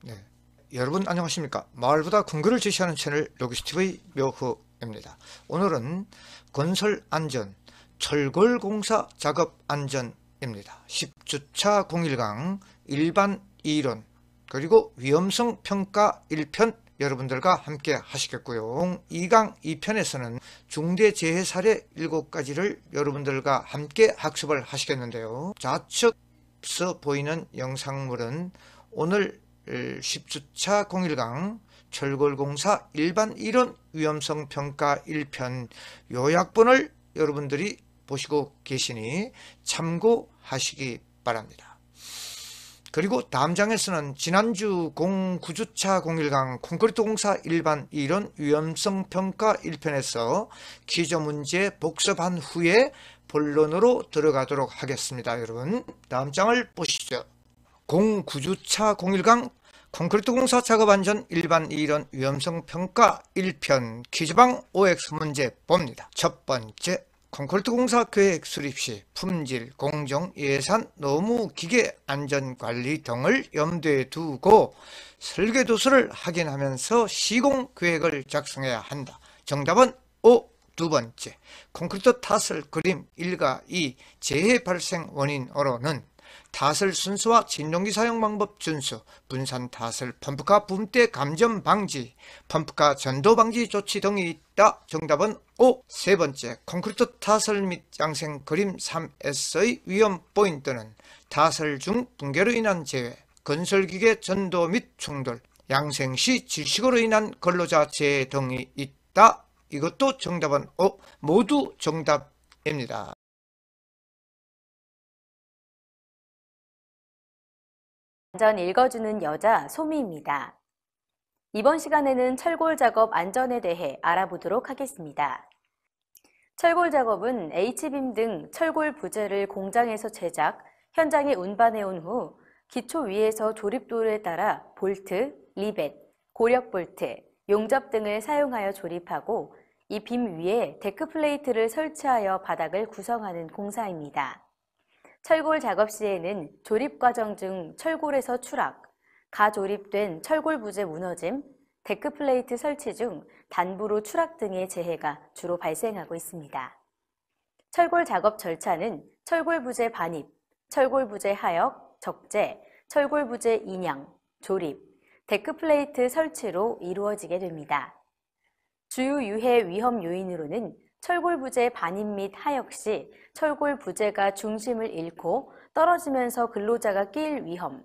네. 여러분 안녕하십니까? 마을보다 근거를 제시하는 채널 로기스TV 묘후입니다. 오늘은 건설 안전, 철골공사 작업 안전입니다. 10주차 01강 일반 이론 그리고 위험성 평가 1편 여러분들과 함께 하시겠고요. 2강 2편에서는 중대재해 사례 7가지를 여러분들과 함께 학습을 하시겠는데요. 좌측서 보이는 영상물은 오늘 10주차 01강 철골공사 일반 이론 위험성 평가 1편 요약본을 여러분들이 보시고 계시니 참고하시기 바랍니다. 그리고 다음 장에서는 지난주 09주차 01강 콘크리트 공사 일반 이론 위험성 평가 1편에서 퀴즈 문제 복습한 후에 본론으로 들어가도록 하겠습니다. 여러분 다음 장을 보시죠. 09주차 01강 콘크리트 공사 작업 안전 일반 이론 위험성 평가 1편 퀴즈방 OX 문제 봅니다. 첫 번째, 콘크리트 공사 계획 수립 시 품질, 공정, 예산, 노무, 기계 안전관리 등을 염두에 두고 설계도서를 확인하면서 시공 계획을 작성해야 한다. 정답은 O. 두 번째, 콘크리트 타설 그림 1과 2 재해 발생 원인으로는 타설 순서와 진동기 사용 방법 준수, 분산 타설, 펌프카 붐대 감전 방지, 펌프카 전도 방지 조치 등이 있다. 정답은 O. 세 번째, 콘크리트 타설 및 양생 그림 3S의 위험 포인트는 타설 중 붕괴로 인한 재해, 건설기계 전도 및 충돌, 양생 시 질식으로 인한 근로자 재해 등이 있다. 이것도 정답은 O. 모두 정답입니다. 안전 읽어주는 여자 소미입니다. 이번 시간에는 철골 작업 안전에 대해 알아보도록 하겠습니다. 철골 작업은 H빔 등 철골 부재를 공장에서 제작, 현장에 운반해 온 후 기초 위에서 조립도에 따라 볼트, 리벳, 고력 볼트, 용접 등을 사용하여 조립하고 이 빔 위에 데크 플레이트를 설치하여 바닥을 구성하는 공사입니다. 철골 작업 시에는 조립 과정 중 철골에서 추락, 가조립된 철골 부재 무너짐, 데크 플레이트 설치 중 단부로 추락 등의 재해가 주로 발생하고 있습니다. 철골 작업 절차는 철골 부재 반입, 철골 부재 하역, 적재, 철골 부재 인양, 조립, 데크 플레이트 설치로 이루어지게 됩니다. 주요 유해 위험 요인으로는 철골 부재 반입 및 하역 시 철골 부재가 중심을 잃고 떨어지면서 근로자가 끼일 위험,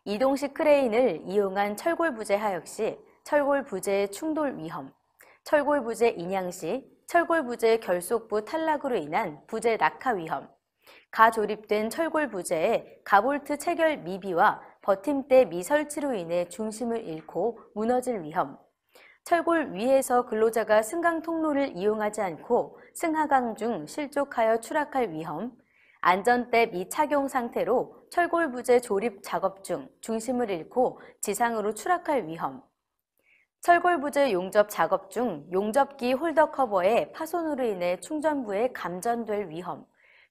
이동식 크레인을 이용한 철골 부재 하역 시 철골 부재의 충돌 위험, 철골 부재 인양 시 철골 부재 결속부 탈락으로 인한 부재 낙하 위험, 가조립된 철골 부재의 가볼트 체결 미비와 버팀대 미설치로 인해 중심을 잃고 무너질 위험, 철골 위에서 근로자가 승강 통로를 이용하지 않고 승하강 중 실족하여 추락할 위험, 안전대 미착용 상태로 철골 부재 조립 작업 중 중심을 잃고 지상으로 추락할 위험, 철골 부재 용접 작업 중 용접기 홀더 커버의 파손으로 인해 충전부에 감전될 위험,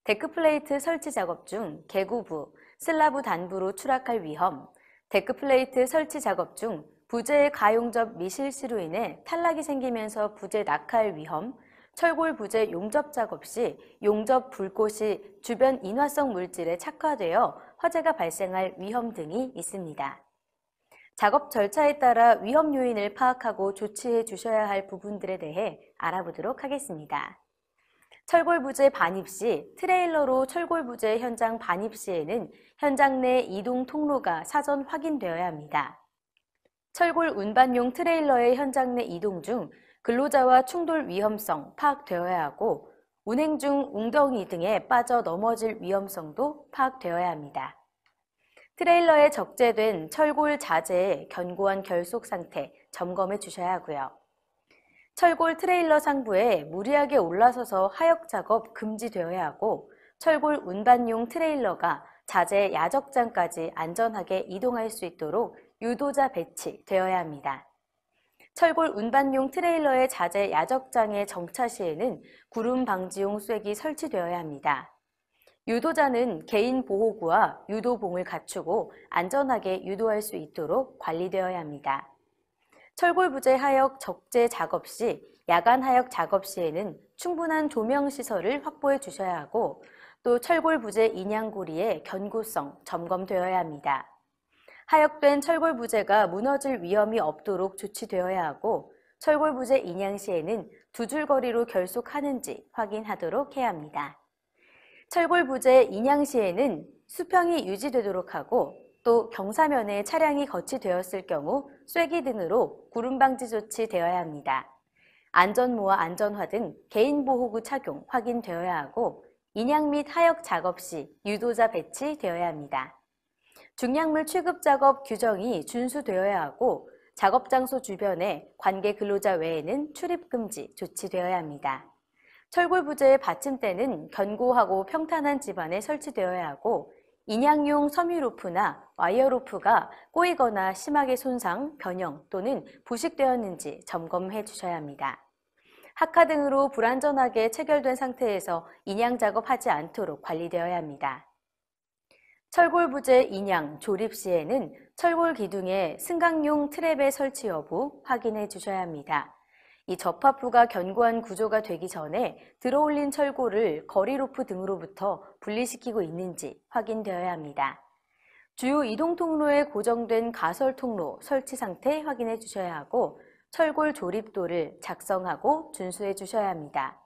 데크 플레이트 설치 작업 중 개구부, 슬라브 단부로 추락할 위험, 데크 플레이트 설치 작업 중 부재의 가용접 미실시로 인해 탈락이 생기면서 부재 낙하할 위험, 철골 부재 용접 작업 시 용접 불꽃이 주변 인화성 물질에 착화되어 화재가 발생할 위험 등이 있습니다. 작업 절차에 따라 위험 요인을 파악하고 조치해 주셔야 할 부분들에 대해 알아보도록 하겠습니다. 철골 부재 반입 시 트레일러로 철골 부재 현장 반입 시에는 현장 내 이동 통로가 사전 확인되어야 합니다. 철골 운반용 트레일러의 현장 내 이동 중 근로자와 충돌 위험성 파악되어야 하고 운행 중 웅덩이 등에 빠져 넘어질 위험성도 파악되어야 합니다. 트레일러에 적재된 철골 자재의 견고한 결속 상태 점검해 주셔야 하고요. 철골 트레일러 상부에 무리하게 올라서서 하역 작업 금지되어야 하고 철골 운반용 트레일러가 자재 야적장까지 안전하게 이동할 수 있도록 유도자 배치되어야 합니다. 철골 운반용 트레일러의 자재 야적장의 정차 시에는 구름 방지용 쐐기 설치되어야 합니다. 유도자는 개인 보호구와 유도봉을 갖추고 안전하게 유도할 수 있도록 관리되어야 합니다. 철골 부재 하역 적재 작업 시, 야간 하역 작업 시에는 충분한 조명 시설을 확보해 주셔야 하고, 또 철골 부재 인양고리의 견고성 점검되어야 합니다. 하역된 철골 부재가 무너질 위험이 없도록 조치되어야 하고, 철골 부재 인양 시에는 두 줄 거리로 결속하는지 확인하도록 해야 합니다. 철골 부재 인양 시에는 수평이 유지되도록 하고, 또 경사면에 차량이 거치되었을 경우 쐐기 등으로 구름 방지 조치되어야 합니다. 안전모와 안전화 등 개인 보호구 착용 확인되어야 하고, 인양 및 하역 작업 시 유도자 배치되어야 합니다. 중량물 취급 작업 규정이 준수되어야 하고, 작업 장소 주변에 관계 근로자 외에는 출입 금지 조치되어야 합니다. 철골 부재의 받침대는 견고하고 평탄한 집안에 설치되어야 하고, 인양용 섬유 로프나 와이어 로프가 꼬이거나 심하게 손상, 변형 또는 부식되었는지 점검해 주셔야 합니다. 학화 등으로 불안전하게 체결된 상태에서 인양 작업하지 않도록 관리되어야 합니다. 철골 부재 인양 조립 시에는 철골 기둥에 승강용 트랩의 설치 여부 확인해 주셔야 합니다. 이 접합부가 견고한 구조가 되기 전에 들어올린 철골을 거리 로프 등으로부터 분리시키고 있는지 확인되어야 합니다. 주요 이동 통로에 고정된 가설 통로 설치 상태 확인해 주셔야 하고, 철골 조립도를 작성하고 준수해 주셔야 합니다.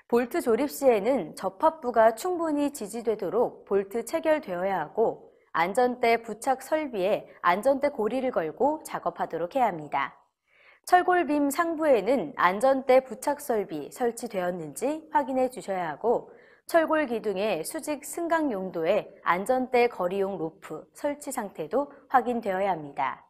볼트 조립 시에는 접합부가 충분히 지지되도록 볼트 체결되어야 하고, 안전대 부착 설비에 안전대 고리를 걸고 작업하도록 해야 합니다. 철골빔 상부에는 안전대 부착 설비 설치되었는지 확인해 주셔야 하고, 철골 기둥의 수직 승강 용도의 안전대 거리용 로프 설치 상태도 확인되어야 합니다.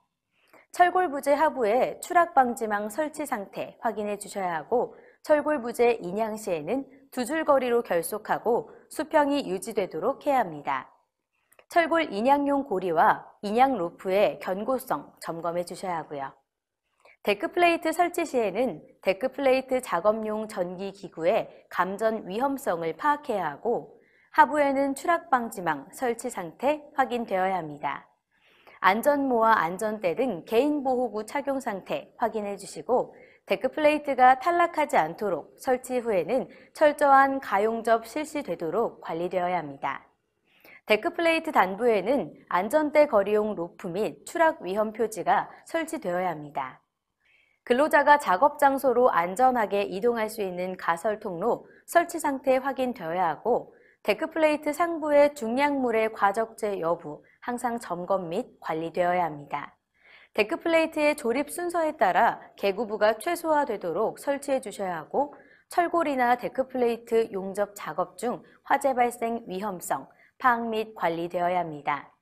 철골 부재 하부에 추락 방지망 설치 상태 확인해 주셔야 하고, 철골 부재 인양 시에는 두 줄 거리로 결속하고 수평이 유지되도록 해야 합니다. 철골 인양용 고리와 인양 로프의 견고성 점검해 주셔야 하고요. 데크플레이트 설치 시에는 데크플레이트 작업용 전기 기구의 감전 위험성을 파악해야 하고, 하부에는 추락 방지망 설치 상태 확인되어야 합니다. 안전모와 안전대 등 개인 보호구 착용 상태 확인해 주시고, 데크플레이트가 탈락하지 않도록 설치 후에는 철저한 가용접 실시되도록 관리되어야 합니다. 데크플레이트 단부에는 안전대 거리용 로프 및 추락 위험 표지가 설치되어야 합니다. 근로자가 작업 장소로 안전하게 이동할 수 있는 가설 통로 설치 상태 확인되어야 하고, 데크플레이트 상부의 중량물의 과적재 여부 항상 점검 및 관리되어야 합니다. 데크플레이트의 조립 순서에 따라 개구부가 최소화되도록 설치해 주셔야 하고, 철골이나 데크플레이트 용접 작업 중 화재 발생 위험성 파악 및 관리되어야 합니다.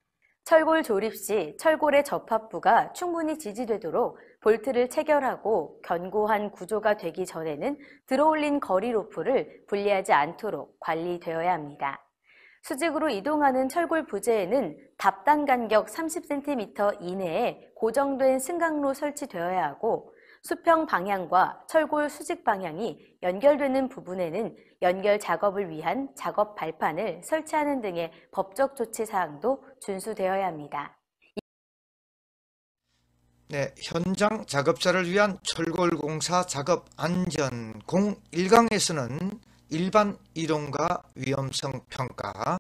철골 조립 시 철골의 접합부가 충분히 지지되도록 볼트를 체결하고, 견고한 구조가 되기 전에는 들어올린 거리 로프를 분리하지 않도록 관리되어야 합니다. 수직으로 이동하는 철골 부재에는 답단 간격 30cm 이내에 고정된 승강로 설치되어야 하고, 수평 방향과 철골 수직 방향이 연결되는 부분에는 연결 작업을 위한 작업 발판을 설치하는 등의 법적 조치 사항도 준수되어야 합니다. 네, 현장 작업자를 위한 철골공사 작업 안전 01강에서는 일반 이동과 위험성 평가,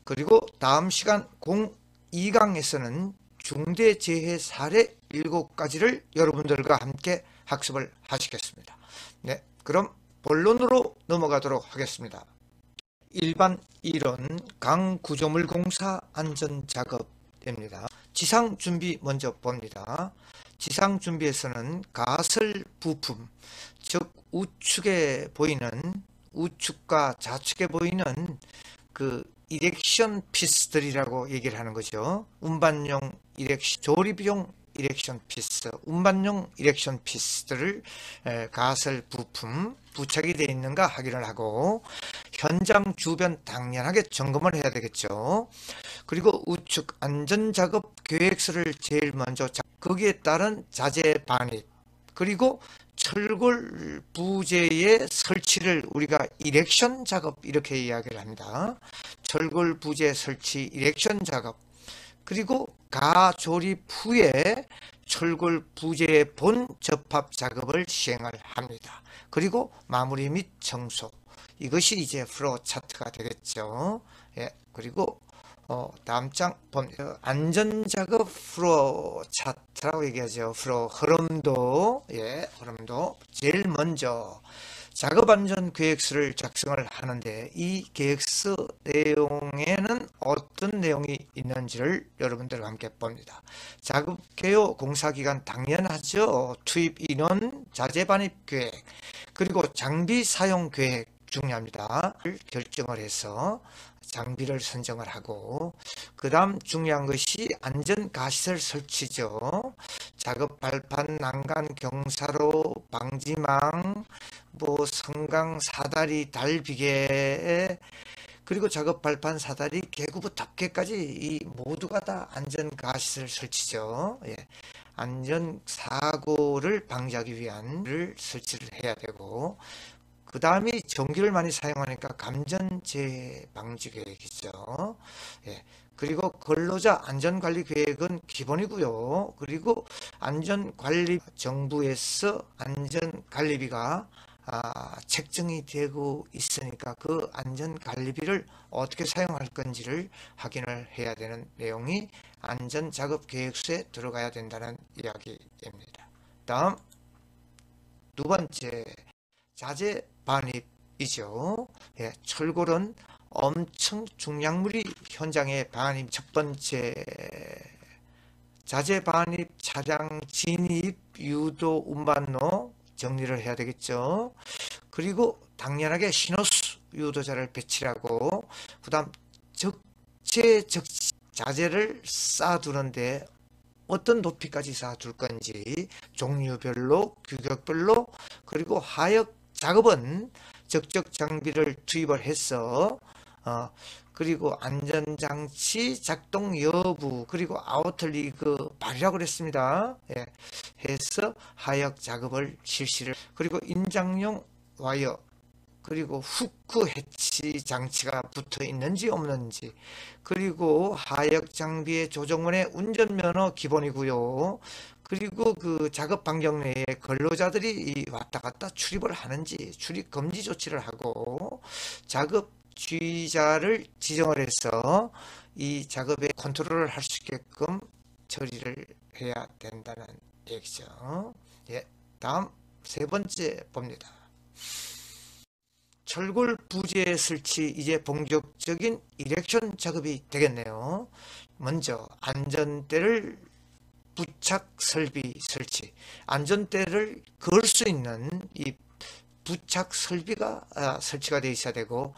그리고 다음 시간 02강에서는 중대재해 사례 7가지를 여러분들과 함께 학습을 하시겠습니다. 네, 그럼 본론으로 넘어가도록 하겠습니다. 일반 이론 강구조물 공사 안전작업입니다. 지상준비 먼저 봅니다. 지상준비에서는 가설 부품, 즉 우측에 보이는, 우측과 좌측에 보이는 그 이렉션 피스들이라고 얘기를 하는 거죠. 운반용 이렉션, 조립용 이렉션 피스, 운반용 이렉션 피스들을 가설 부품 부착이 되어 있는가 확인을 하고, 현장 주변 당연하게 점검을 해야 되겠죠. 그리고 우측 안전작업 계획서를 제일 먼저, 거기에 따른 자재 반입, 그리고 철골 부재의 설치를 우리가 이렉션 작업 이렇게 이야기를 합니다. 철골 부재 설치 이렉션 작업, 그리고 가조립 후에 철골 부재의 본 접합 작업을 시행을 합니다. 그리고 마무리 및 청소, 이것이 이제 플로우 차트가 되겠죠. 예, 그리고 다음 장 보면 안전작업 플로우 차트라고 얘기하죠. 플로우 흐름도, 예, 흐름도 제일 먼저 작업안전계획서를 작성을 하는데, 이 계획서 내용에는 어떤 내용이 있는지를 여러분들과 함께 봅니다. 작업개요 공사기간 당연하죠. 투입 인원, 자재 반입 계획, 그리고 장비 사용 계획 중요합니다. 결정을 해서 장비를 선정을 하고, 그 다음 중요한 것이 안전가시설 설치죠. 작업 발판, 난간, 경사로, 방지망, 성강, 사다리, 달비계, 그리고 작업 발판, 사다리, 개구부, 탑개까지 이 모두가 다 안전가시설 설치죠. 예. 안전사고를 방지하기 위한 설치를 해야 되고, 그 다음이 전기를 많이 사용하니까 감전재해 방지 계획이죠. 예. 그리고 근로자 안전관리 계획은 기본이고요. 그리고 안전관리, 정부에서 안전관리비가 책정이 되고 있으니까 그 안전관리비를 어떻게 사용할 건지를 확인을 해야 되는 내용이 안전작업계획서에 들어가야 된다는 이야기입니다. 다음 두 번째, 자재 반입이죠. 예, 철골은 엄청 중량물이 현장에 반입. 첫 번째, 자재 반입, 차량 진입, 유도, 운반로 정리를 해야 되겠죠. 그리고 당연하게 신호수 유도자를 배치하고, 그 다음 자재를 쌓아두는데 어떤 높이까지 쌓아둘 건지 종류별로, 규격별로, 그리고 하역 작업은 적적 장비를 투입을 해서 그리고 안전장치 작동 여부, 그리고 아우터리그 발이라고 그랬습니다. 예, 해서 하역 작업을 실시를, 그리고 인장용 와이어, 그리고 후크 해치 장치가 붙어 있는지 없는지, 그리고 하역 장비의 조정원의 운전면허 기본이고요. 그리고 그 작업 반경 내에 근로자들이 왔다 갔다 출입을 하는지 출입 금지 조치를 하고, 작업 주의자를 지정을 해서 이 작업에 컨트롤을 할 수 있게끔 처리를 해야 된다는 얘기죠. 예, 다음 세 번째 봅니다. 철골 부재 설치, 이제 본격적인 이렉션 작업이 되겠네요. 먼저 안전대를 부착 설비 설치, 안전대를 걸 수 있는 이 부착 설비가 설치가 되어 있어야 되고,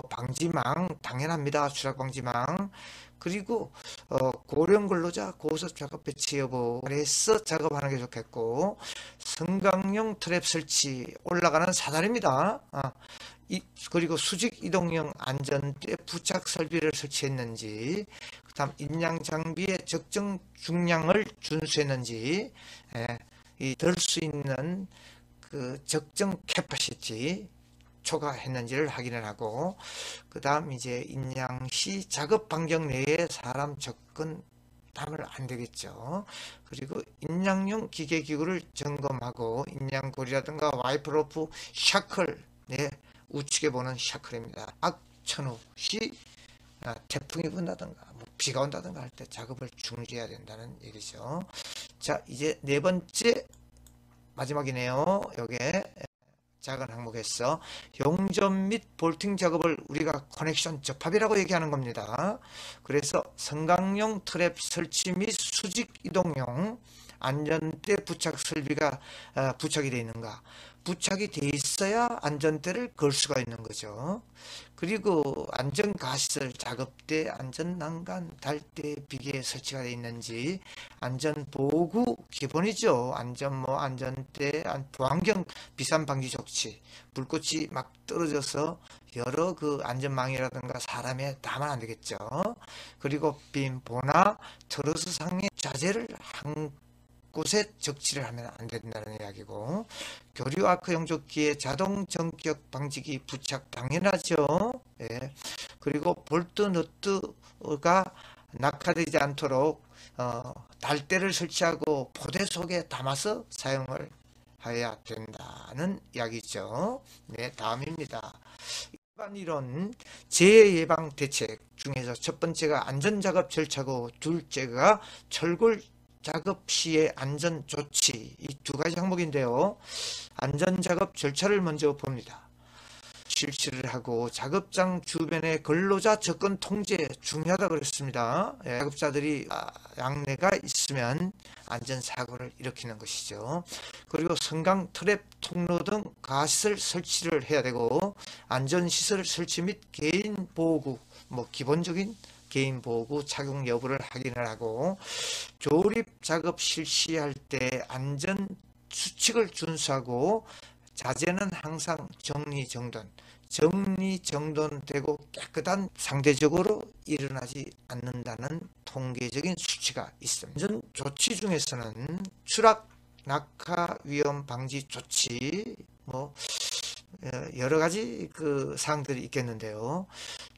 방지망 당연합니다. 추락 방지망. 그리고 고령 근로자 고속 작업 배치 여부 아래서 작업하는 게 좋겠고, 승강용 트랩 설치, 올라가는 사다리입니다. 그리고 수직 이동형 안전대 부착 설비를 설치했는지, 그 다음 인양 장비의 적정 중량을 준수했는지, 들 수 있는 그 적정 캐파시티 초과했는지를 확인을 하고, 그 다음 이제 인양 시 작업 반경 내에 사람 접근 하면 안 되겠죠. 그리고 인양용 기계기구를 점검하고, 인양고리라든가 와이프 로프, 샤클, 우측에 보는 샤클입니다. 악천후 시 태풍이 분다든가 비가 온다든가 할 때 작업을 중지해야 된다는 얘기죠. 자, 이제 네 번째 마지막이네요. 요게 작은 항목에서 용접 및 볼팅 작업을 우리가 커넥션 접합이라고 얘기하는 겁니다. 그래서 성강용 트랩 설치 및 수직 이동용 안전대 부착 설비가 부착이 되어 있는가, 부착이 되어 있어야 안전대를 걸 수가 있는 거죠. 그리고 안전가시설, 작업대, 안전난간, 달대, 비계 설치가 되어 있는지, 안전보구 기본이죠. 안전대, 보안경, 비산 방지 조치, 불꽃이 막 떨어져서 여러 그 안전망이라든가 사람에 닿으면 안 되겠죠. 그리고 빔, 보나, 트러스 상의 자재를 곳에 적치를 하면 안 된다는 이야기고, 교류 아크 용접기에 자동 전격 방지기 부착 당연하죠. 예. 그리고 볼트 너트가 낙하되지 않도록 달대를 설치하고 포대 속에 담아서 사용을 해야 된다는 이야기죠. 네, 다음입니다. 일반 이론 재해 예방 대책 중에서 첫 번째가 안전작업 절차고, 둘째가 철골 작업 시의 안전 조치, 이 두 가지 항목인데요. 안전작업 절차를 먼저 봅니다. 실시를 하고 작업장 주변의 근로자 접근 통제 중요하다 그랬습니다. 예, 작업자들이 양내가 있으면 안전사고를 일으키는 것이죠. 그리고 성강 트랩 통로 등 가시설 설치를 해야 되고, 안전시설 설치 및 개인 보호구, 기본적인 개인 보호구 착용 여부를 확인을 하고, 조립 작업 실시할 때 안전 수칙을 준수하고, 자재는 항상 정리정돈되고 깨끗한 상대적으로 일어나지 않는다는 통계적인 수치가 있습니다. 안전 조치 중에서는 추락, 낙하 위험 방지 조치, 여러 가지 그 사항들이 있겠는데요.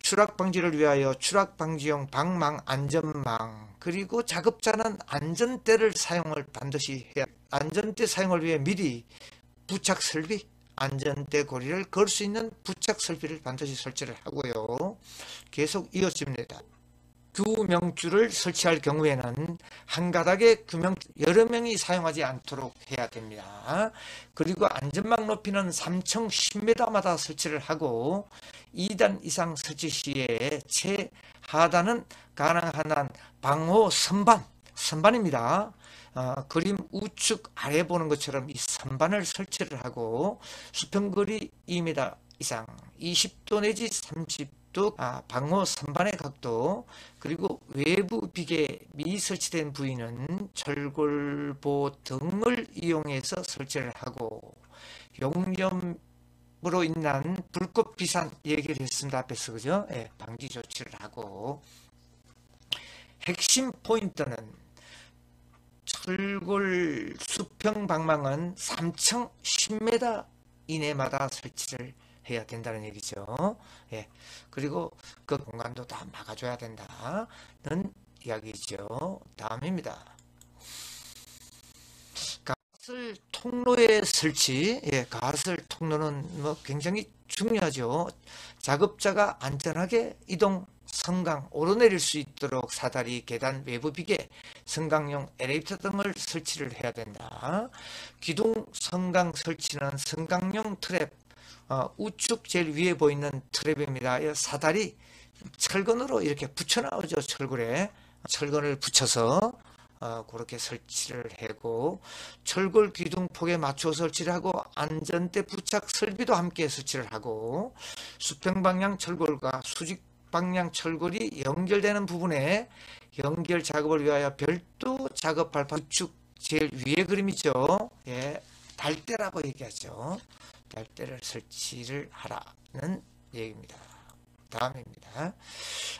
추락 방지를 위하여 추락 방지용 방망, 안전망, 그리고 작업자는 안전대를 사용을 반드시 해야, 안전대 사용을 위해 미리 부착 설비, 안전대 고리를 걸 수 있는 부착 설비를 반드시 설치를 하고요. 계속 이어집니다. 규명줄을 설치할 경우에는 한 가닥의 규명줄 여러 명이 사용하지 않도록 해야 됩니다. 그리고 안전망 높이는 3층 10m마다 설치를 하고, 2단 이상 설치 시에 최하단은 가능한 한 방호 선반입니다. 그림 우측 아래 보는 것처럼 이 선반을 설치를 하고, 수평거리 2m 이상 20도 내지 30도 방호 선반의 각도, 그리고 외부 비계 미 설치된 부위는 철골보 등을 이용해서 설치를 하고, 용염으로 인한 불꽃 비산 얘기를 했습니다. 앞에서 그죠? 예, 방지 조치를 하고, 핵심 포인트는 철골 수평 방망은 3층 10m 이내마다 설치를 해야 된다는 얘기죠. 예. 그리고 그 공간도 다 막아줘야 된다는 이야기죠. 다음입니다. 가설 통로의 설치. 예, 가설 통로는 굉장히 중요하죠. 작업자가 안전하게 이동, 성강, 오르내릴 수 있도록 사다리, 계단, 외부 비계, 성강용 엘리베이터 등을 설치를 해야 된다. 기둥 성강 설치는 성강용 트랩, 우측 제일 위에 보이는 트랩입니다. 사다리 철근으로 이렇게 붙여 나오죠. 철근을 붙여서 그렇게 설치를 하고, 철골 기둥폭에 맞춰 설치를 하고, 안전대 부착 설비도 함께 설치를 하고, 수평 방향 철골과 수직 방향 철골이 연결되는 부분에 연결 작업을 위하여 별도 작업 발판, 우측 제일 위에 그림이죠. 예, 달대라고 얘기하죠. 달대를 설치를 하라는 얘기입니다. 다음입니다.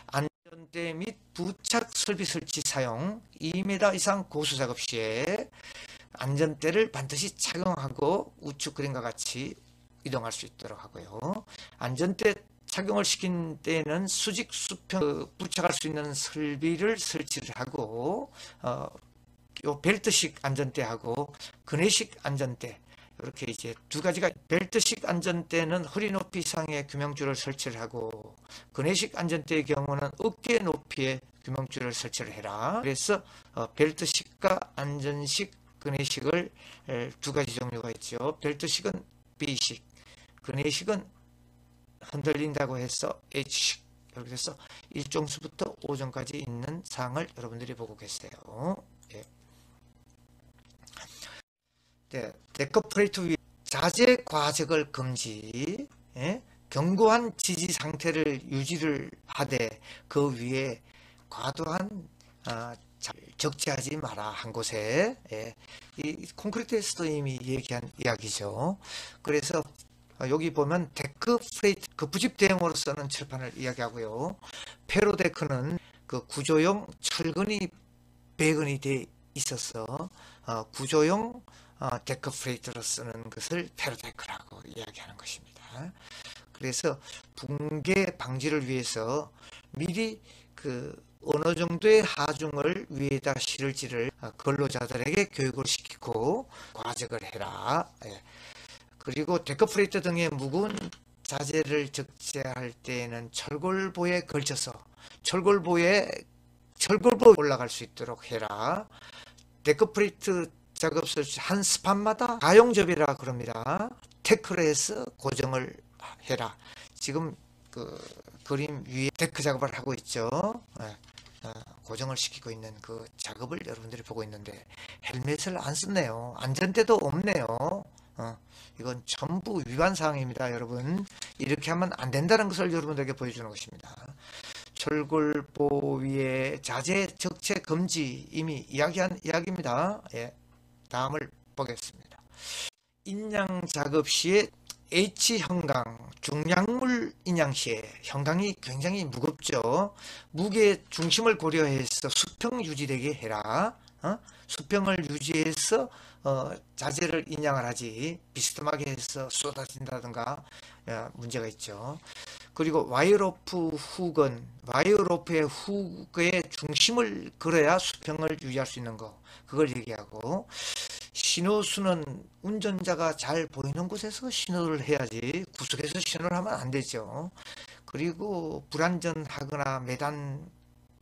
안전대 및 부착 설비 설치 사용. 2m 이상 고수 작업 시에 안전대를 반드시 착용하고 우측 그림과 같이 이동할 수 있도록 하고요. 안전대 착용을 시킨 때에는 수직 수평 부착할 수 있는 설비를 설치를 하고, 요 벨트식 안전대하고 그네식 안전대, 이렇게 이제 두 가지가, 벨트식 안전대는 허리 높이 이상의 규명줄을 설치를 하고, 그네식 안전대의 경우는 어깨 높이의 규명줄을 설치를 해라. 그래서 벨트식과 안전식, 그네식을 두 가지 종류가 있죠. 벨트식은 B식, 그네식은 흔들린다고 해서 H식, 이렇게 해서 1종수부터 5종까지 있는 사항을 여러분들이 보고 계세요. 예. 네, 데커프레이트 위에 자재 과적을 금지, 예? 견고한 지지 상태를 유지를 하되 그 위에 과도한 적재하지 마라 한 곳에. 예. 이 콘크리트에서도 이미 얘기한 이야기죠. 그래서 여기 보면 데크 프레이트, 그 부집 대용으로서는 철판을 이야기하고요. 페로데크는 그 구조용 철근이 배근이 돼 있어서 구조용 데크 프레이트로 쓰는 것을 페로데크라고 이야기하는 것입니다. 그래서 붕괴 방지를 위해서 미리 어느 정도의 하중을 위에다 실을지를 근로자들에게 교육을 시키고 과적을 해라. 예. 그리고 데크프레이트 등의 무거운 자재를 적재할 때에는 철골보에 걸쳐서 철골보에 올라갈 수 있도록 해라. 데크프레이트 작업실 한 스판마다 가용접이라 그럽니다. 태클해서 고정을 해라. 지금 그림 위에 데크 작업을 하고 있죠. 고정을 시키고 있는 그 작업을 여러분들이 보고 있는데 헬멧을 안 썼네요. 안전대도 없네요. 이건 전부 위반 사항입니다. 여러분, 이렇게 하면 안 된다는 것을 여러분들에게 보여주는 것입니다. 철골보 위에 자재 적재 금지 이미 이야기한 이야기입니다. 예, 다음을 보겠습니다. 인양 작업 시에 H형광, 중량물 인양 시에 형광이 굉장히 무겁죠. 무게 중심을 고려해서 수평 유지되게 해라. 수평을 유지해서 자재를 인양을 하지 비스듬하게 해서 쏟아진다든가 문제가 있죠. 그리고 와이어로프 훅은 와이어로프의 훅의 중심을 걸어야 수평을 유지할 수 있는 거, 그걸 얘기하고, 신호수는 운전자가 잘 보이는 곳에서 신호를 해야지 구석에서 신호를 하면 안 되죠. 그리고 불안전하거나 매단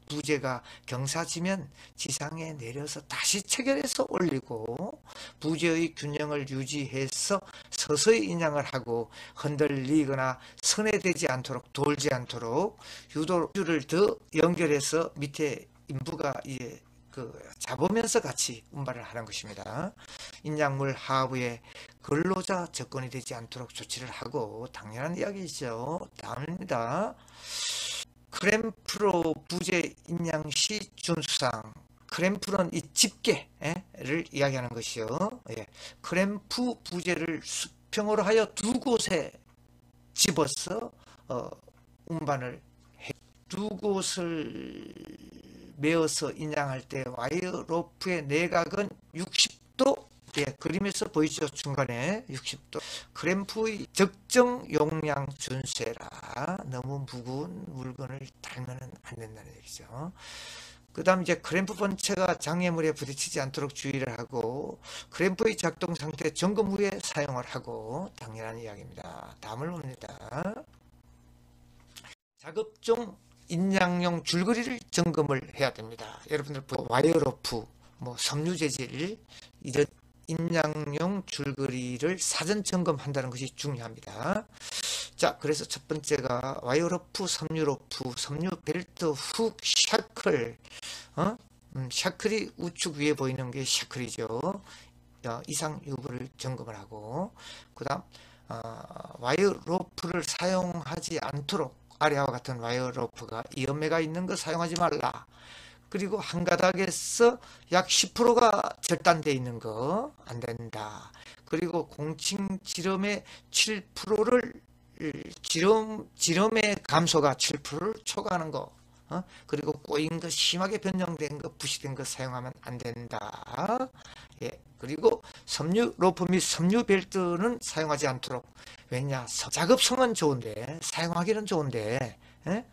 부재가 경사지면 지상에 내려서 다시 체결해서 올리고, 부재의 균형을 유지해서 서서히 인양을 하고 흔들리거나 선회되지 않도록, 돌지 않도록 유도줄을 더 연결해서 밑에 인부가 이제 잡으면서 같이 운반을 하는 것입니다. 인양물 하부에 근로자 접근이 되지 않도록 조치를 하고, 당연한 이야기죠. 다음입니다. 크램프로 부재 인양 시 준수사항. 크램프는 이 집게를 이야기하는 것이요. 예. 크램프 부재를 수평으로 하여 두 곳에 집어서 운반을 해. 두 곳을 메어서 인양할 때 와이어 로프의 내각은 60도, 예, 그림에서 보이죠. 중간에 60도. 크램프의 적정 용량 준수해라. 너무 무거운 물건을 달면 안 된다는 얘기죠. 그 다음 이제 크램프 본체가 장애물에 부딪히지 않도록 주의를 하고, 크램프의 작동 상태 점검 후에 사용을 하고, 당연한 이야기입니다. 다음을 봅니다. 작업 중 인양용 줄거리를 점검을 해야 됩니다. 여러분들 와이어로프, 섬유 재질, 이런 인양용 줄거리를 사전 점검한다는 것이 중요합니다. 자, 그래서 첫 번째가 와이어로프, 섬유로프, 섬유 벨트, 훅, 샤클. 샤클이 우측 위에 보이는 게 샤클이죠. 이상 여부를 점검을 하고, 그 다음 와이어로프를 사용하지 않도록, 아래와 같은 와이어로프가 이연매가 있는 거 사용하지 말라. 그리고 한 가닥에서 약 10%가 절단되어 있는 거 안 된다. 그리고 공칭 지름의 7%를 지름의 감소가 7%를 초과하는 거, 그리고 꼬인 거, 심하게 변형된 거, 부식된 거 사용하면 안 된다. 예, 그리고 섬유 로프 및 섬유 벨트는 사용하지 않도록. 왜냐, 작업성은 좋은데, 사용하기는 좋은데, 예?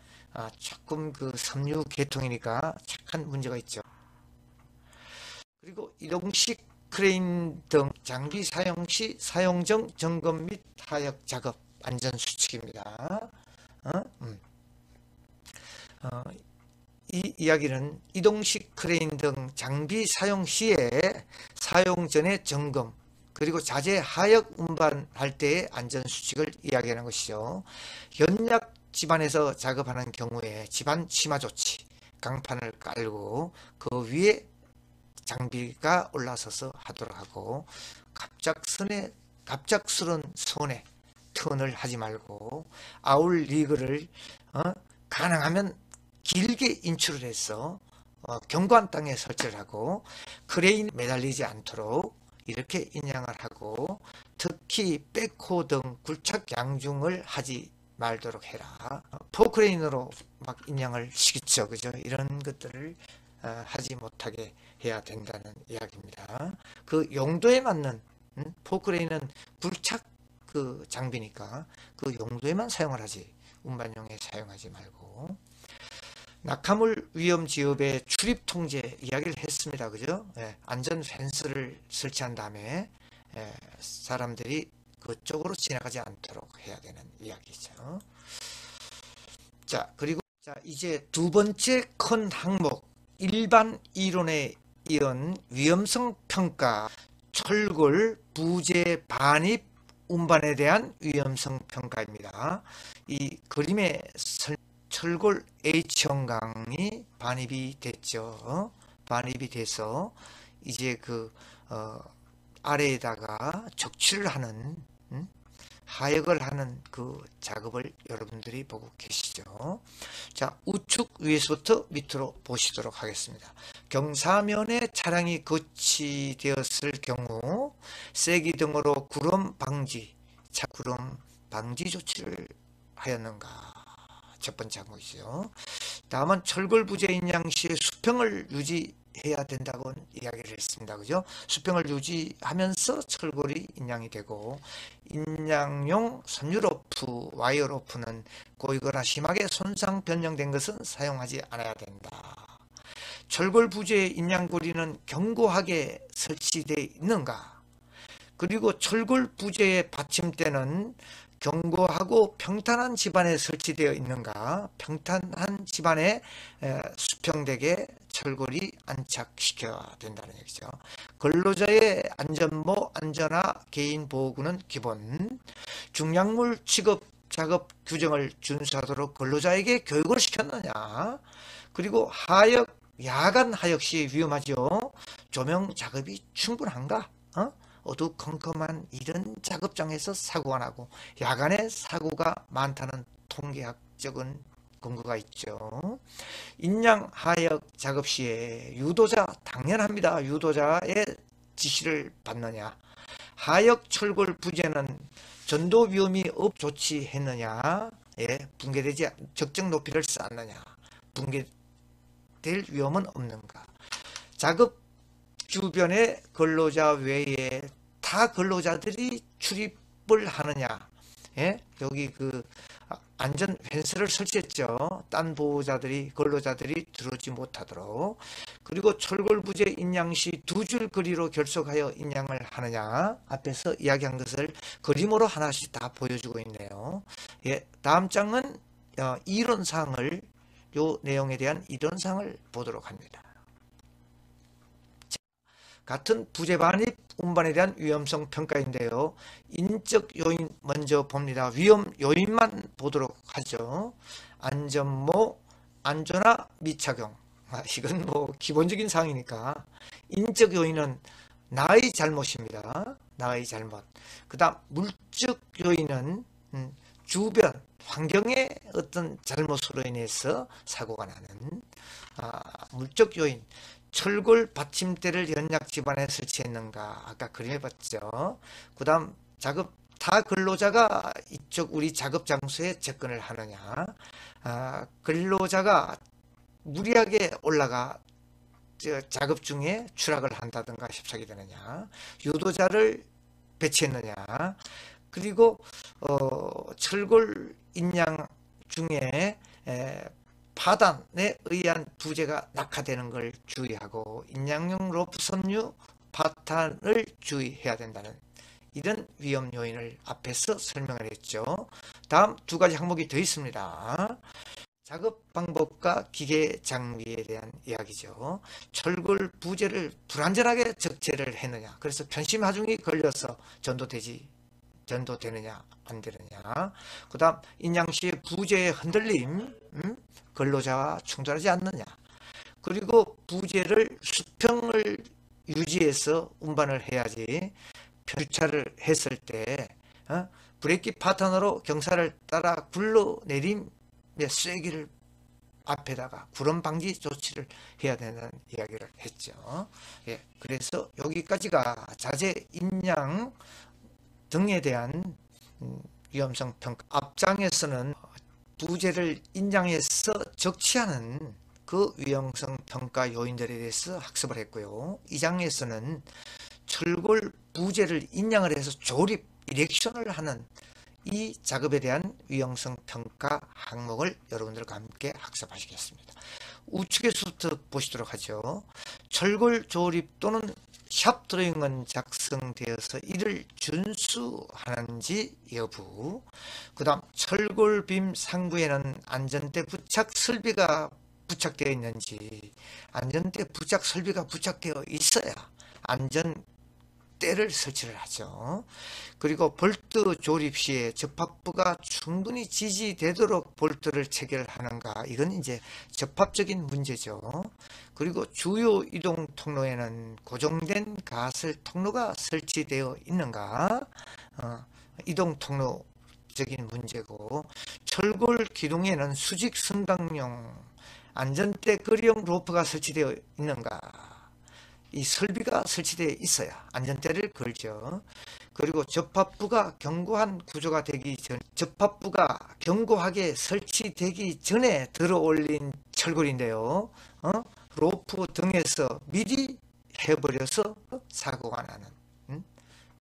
조금 섬유 계통이니까 약간 문제가 있죠. 그리고 이동식 크레인 등 장비 사용 시 사용 전 점검 및 타협 작업 안전 수칙입니다. 이 이야기는 이동식 크레인 등 장비 사용 시에 사용 전에 점검, 그리고 자재 하역 운반할 때의 안전 수칙을 이야기하는 것이죠. 연약 집안에서 작업하는 경우에 집안 심화 조치, 강판을 깔고 그 위에 장비가 올라서서 하도록 하고, 갑작스런 손에 턴을 하지 말고, 아울 리그를 가능하면 길게 인출을 해서 견고한 땅에 설치를 하고, 크레인 매달리지 않도록 이렇게 인양을 하고, 특히 백호 등 굴착 양중을 하지 말도록 해라. 포크레인으로 막 인양을 시키죠. 그죠? 이런 것들을 하지 못하게 해야 된다는 이야기입니다. 그 용도에 맞는 포크레인은 굴착 그 장비니까 그 용도에만 사용을 하지 운반용에 사용하지 말고. 낙하물 위험 지역의 출입 통제 이야기를 했습니다. 그죠? 예, 안전 펜스를 설치한 다음에 사람들이 그쪽으로 지나가지 않도록 해야 되는 이야기죠. 자, 그리고 이제 두 번째 큰 항목, 일반 이론에 이은 위험성 평가, 철골 부재 반입 운반에 대한 위험성 평가입니다. 이 그림의 철골 H형강이 반입이 됐죠. 반입이 돼서 이제 그 아래에다가 적치를 하는 하역을 하는 그 작업을 여러분들이 보고 계시죠. 자, 우측 위에서부터 밑으로 보시도록 하겠습니다. 경사면에 차량이 거치되었을 경우 세기 등으로 구름 방지, 구름 방지 조치를 하였는가? 첫 번째 항목이죠. 다음은 철골 부재인 양시의 수평을 유지해야 된다고 이야기를 했습니다. 그죠? 수평을 유지하면서 철골이 인양이 되고, 인양용 섬유로프, 와이어로프는 고이거나 심하게 손상 변형된 것은 사용하지 않아야 된다. 철골 부재의 인양고리는 견고하게 설치되어 있는가? 그리고 철골 부재의 받침대는 견고하고 평탄한 집안에 설치되어 있는가? 평탄한 집안에 수평되게 철골이 안착시켜야 된다는 얘기죠. 근로자의 안전모, 안전화, 개인보호구는 기본. 중량물 취급 작업 규정을 준수하도록 근로자에게 교육을 시켰느냐? 그리고 하역, 야간 하역 시 위험하죠. 조명 작업이 충분한가? 어두컴컴한 이런 작업장에서 사고가 나고 야간에 사고가 많다는 통계학적인 근거가 있죠. 인양 하역 작업 시에 유도자 당연합니다. 유도자의 지시를 받느냐. 하역 철골 부재는 전도 위험이 조치했느냐. 붕괴되지 적정 높이를 쌓느냐. 붕괴될 위험은 없는가. 작업 주변의 근로자 외에 타 근로자들이 출입을 하느냐. 여기 그 안전 펜스를 설치했죠. 딴 보호자들이 근로자들이 들어오지 못하도록. 그리고 철골 부재 인양 시 두 줄 거리로 결속하여 인양을 하느냐. 앞에서 이야기한 것을 그림으로 하나씩 다 보여주고 있네요. 다음 장은 이론사항을, 요 내용에 대한 이론사항을 보도록 합니다. 같은 부재 반입 운반에 대한 위험성 평가인데요. 인적 요인 먼저 봅니다. 위험 요인만 보도록 하죠. 안전모, 안전화 미착용. 이건 뭐 기본적인 사항이니까. 인적 요인은 나의 잘못입니다. 나의 잘못. 그 다음 물적 요인은 주변 환경의 어떤 잘못으로 인해서 사고가 나는 물적 요인. 철골 받침대를 연약 집안에 설치했는가? 아까 그림해 봤죠. 그 다음 작업 타 근로자가 이쪽 우리 작업 장소에 접근을 하느냐. 근로자가 무리하게 올라가 작업 중에 추락을 한다든가 협착이 되느냐. 유도자를 배치했느냐. 그리고 철골 인양 중에 파단에 의한 부재가 낙하되는 걸 주의하고 인양용 로프 섬유 파탄을 주의해야 된다는 이런 위험 요인을 앞에서 설명을 했죠. 다음 두 가지 항목이 더 있습니다. 작업 방법과 기계 장비에 대한 이야기죠. 철골 부재를 불안전하게 적재를 했느냐. 그래서 편심 하중이 걸려서 전도되느냐 안 되느냐. 그 다음 인양시의 부재의 흔들림, 근로자와 충돌하지 않느냐. 그리고 부재를 수평을 유지해서 운반을 해야지. 주차를 했을 때 브레이크 파턴으로 경사를 따라 굴러내림 쐐기를 앞에다가 구름 방지 조치를 해야 되는 이야기를 했죠. 그래서 여기까지가 자재 인양 등에 대한 위험성 평가. 앞장에서는 부재를 인양해서 적치하는 그 위험성 평가 요인들에 대해서 학습을 했고요. 2장에서는 철골 부재를 인양을 해서 조립, 이렉션을 하는 이 작업에 대한 위험성 평가 항목을 여러분들과 함께 학습하시겠습니다. 우측에서부터 보시도록 하죠. 철골 조립 또는 샵 드로잉은 작성되어서 이를 준수하는지 여부, 그 다음 철골빔 상부에는 안전대 부착 설비가 부착되어 있는지, 안전대 부착 설비가 부착되어 있어야 안전대를 설치를 하죠. 그리고 볼트 조립 시에 접합부가 충분히 지지되도록 볼트를 체결하는가, 이건 이제 접합적인 문제죠. 그리고 주요 이동 통로에는 고정된 가설 통로가 설치되어 있는가, 이동 통로적인 문제고, 철골 기둥에는 수직 승강용 안전대 거리용 로프가 설치되어 있는가, 이 설비가 설치되어 있어야 안전대를 걸죠. 그리고 접합부가 견고한 구조가 되기 전, 접합부가 견고하게 설치되기 전에 들어 올린 철골인데요. 로프 등에서 미리 해버려서 사고가 나는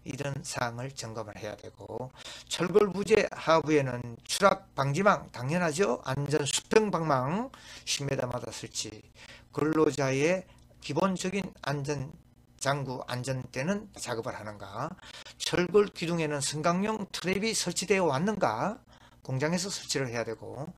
이런 사항을 점검을 해야 되고, 철골 부재 하부에는 추락 방지망, 당연하죠. 안전 수평 방망 10m마다 설치, 근로자의 기본적인 안전 장구 안전대는 작업을 하는가, 철골 기둥에는 승강용 트랩이 설치되어 왔는가, 공장에서 설치를 해야 되고,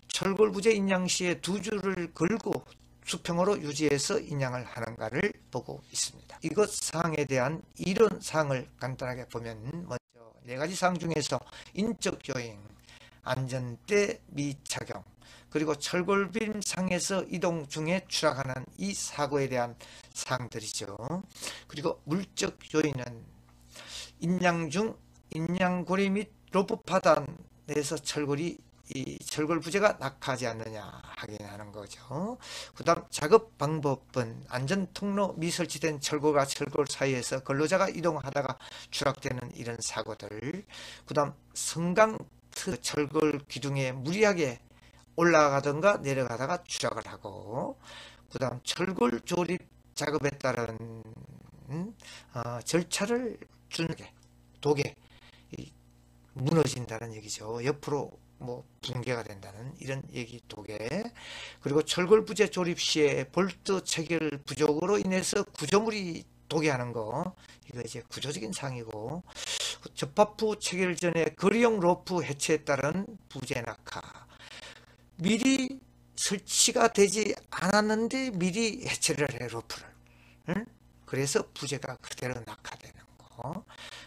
철골 부재 인양 시에 두 줄을 걸고 수평으로 유지해서 인양을 하는가를 보고 있습니다. 이것 사항에 대한 이론 사항을 간단하게 보면, 먼저 네 가지 사항 중에서 인적 요인, 안전대 미착용, 그리고 철골빔 상에서 이동 중에 추락하는 이 사고에 대한 사항들이죠. 그리고 물적 요인은 인양 중 인양고리 및 로프 파단에서 이 철골 부재가 낙하하지 않느냐 확인하는 거죠. 그 다음 작업 방법은 안전 통로 미설치된 철골과 철골 사이에서 근로자가 이동하다가 추락되는 이런 사고들, 그 다음 성강 철골 기둥에 무리하게 올라가던가 내려가다가 추락을 하고, 그 다음 철골 조립 작업에 따른 절차를 준게 독에 무너진다는 얘기죠. 옆으로 붕괴가 된다는 이런 얘기 독에, 그리고 철골 부재 조립 시에 볼트 체결 부족으로 인해서 구조물이 독해하는 거, 이거 이제 구조적인 사항이고, 접합부 체결 전에 거리용 로프 해체에 따른 부재 낙하, 미리 설치가 되지 않았는데 미리 해체를 해 로프를, 그래서 부재가 그대로 낙하되는 거.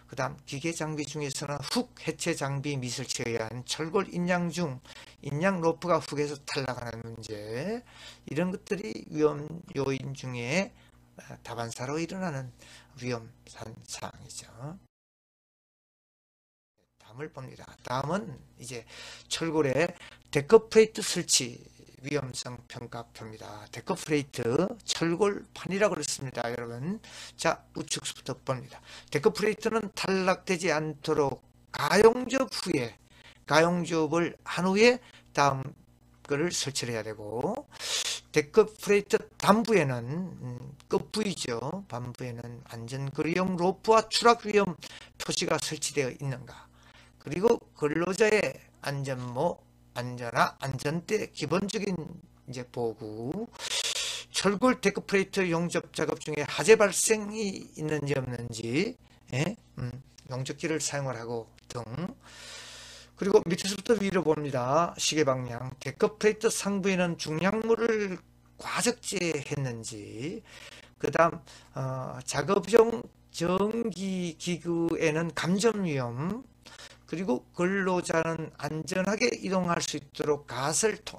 그 다음 기계 장비 중에서는 훅 해체 장비 미설치에 의한 철골 인양 중 인양 로프가 훅에서 탈락하는 문제, 이런 것들이 위험 요인 중에 다반사로 일어나는 위험 사항이죠. 다음을 봅니다. 다음은 이제 철골의 데커프레이트 설치 위험성 평가표입니다. 데커프레이트 철골판이라고 그랬습니다. 여러분, 자 우측부터 봅니다. 데커프레이트는 탈락되지 않도록 가용접을 한 후에 다음 거를 설치를 해야 되고, 데커프레이트 단부에는 끝부이죠. 반부에는 안전거리용 로프와 추락 위험 표시가 설치되어 있는가, 그리고 근로자의 안전화, 안전대 기본적인 이제 보구, 철골 데크프레이트 용접 작업 중에 화재 발생이 있는지 없는지, 용접기를 사용을 하고 등, 그리고 밑에서부터 위로 봅니다. 시계 방향, 데크프레이트 상부에는 중량물을 과적재했는지, 그 다음 작업용 전기기구에는 감전 위험, 그리고 근로자는 안전하게 이동할 수 있도록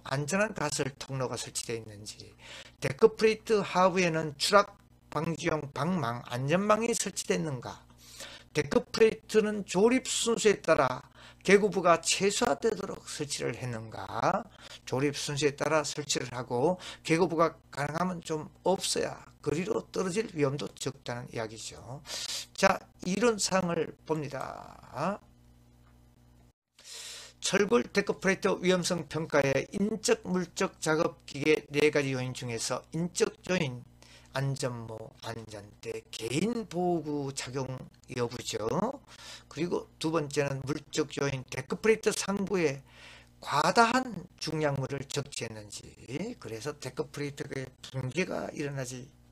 안전한 가설 통로가 설치되어 있는지, 데크프레이트 하부에는 추락 방지용 방망, 안전망이 설치됐는가, 데크프레이트는 조립 순서에 따라 개구부가 최소화되도록 설치를 했는가, 조립 순서에 따라 설치를 하고 개구부가 가능하면 좀 없어야 거리로 떨어질 위험도 적다는 이야기죠. 자, 이런 사항을 봅니다. 철골 데크프레이터 위험성 평가의 인적 물적 작업 기계 4가지 요인 중에서 인적 요인, 안전모, 안전대, 개인 보호구 착용 여부죠. 그리고 두 번째는 물적 요인, 데크프레이터 상부에 과다한 중량물을 적재했는지, 그래서 데크프레이터의 붕괴가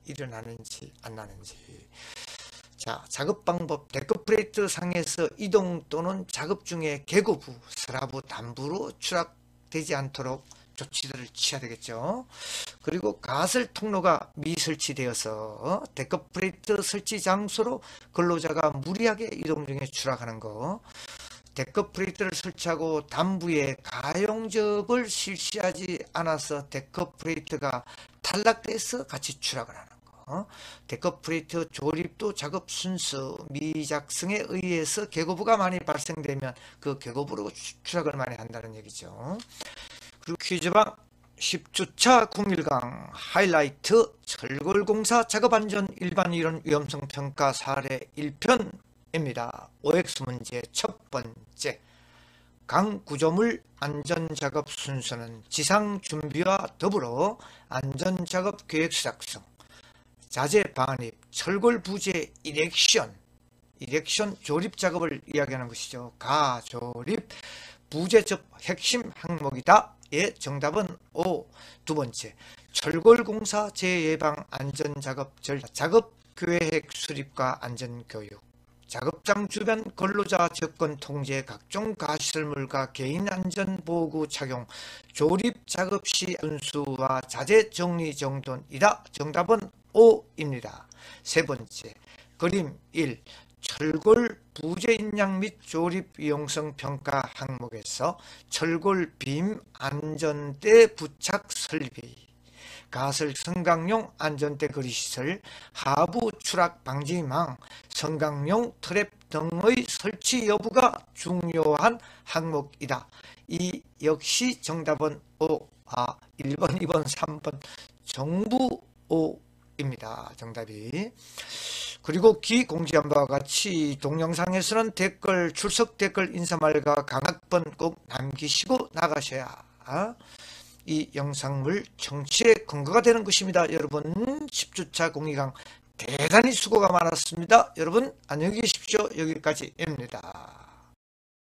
일어나는지 안 나는지. 자, 작업 방법, 데크프레이터 상에서 이동 또는 작업 중에 계고부, 슬라브, 담부로 추락되지 않도록 조치들을 취해야 되겠죠. 그리고 가설 통로가 미설치되어서 데크프레이터 설치 장소로 근로자가 무리하게 이동 중에 추락하는 거, 데크프레이터를 설치하고 담부에 가용적을 실시하지 않아서 데크프레이터가 탈락돼서 같이 추락을 하는 거, 데크프레이터 조립도 작업 순서 미작성에 의해서 계고부가 많이 발생되면 그 계고부로 추락을 많이 한다는 얘기죠. 그리고 퀴즈방 10주차 01강 하이라이트 철골공사 작업안전 일반 이론 위험성 평가 사례 1편입니다. OX 문제 첫 번째, 강 구조물 안전작업 순서는 지상 준비와 더불어 안전작업 계획 작성, 자재 반입, 철골 부재 이렉션 조립 작업을 이야기하는 것이죠. 가조립 부재접 핵심 항목이다. 예, 정답은 O. 두 번째, 철골공사 재예방 안전작업 작업 계획 수립과 안전교육, 작업장 주변 근로자 접근 통제, 각종 가시설물과 개인 안전보호구 착용, 조립 작업 시 순수와 자재 정리 정돈이다. 정답은 O입니다. 세 번째, 그림 1, 철골 부재 인양 및 조립 유용성 평가 항목에서 철골 빔 안전대 부착 설비, 가설 성강용 안전대 거리시설, 하부 추락 방지망, 성강용 트랩 등의 설치 여부가 중요한 항목이다. 이 역시 정답은 O. 1번, 2번, 3번 정부 O입니다. 정답이. 그리고 기 공지한 바와 같이 동영상에서는 댓글, 출석 댓글 인사말과 강학번 꼭 남기시고 나가셔야 이 영상물 청취의 근거가 되는 것입니다. 여러분 10주차 02강 대단히 수고가 많았습니다. 여러분 안녕히 계십시오. 여기까지입니다.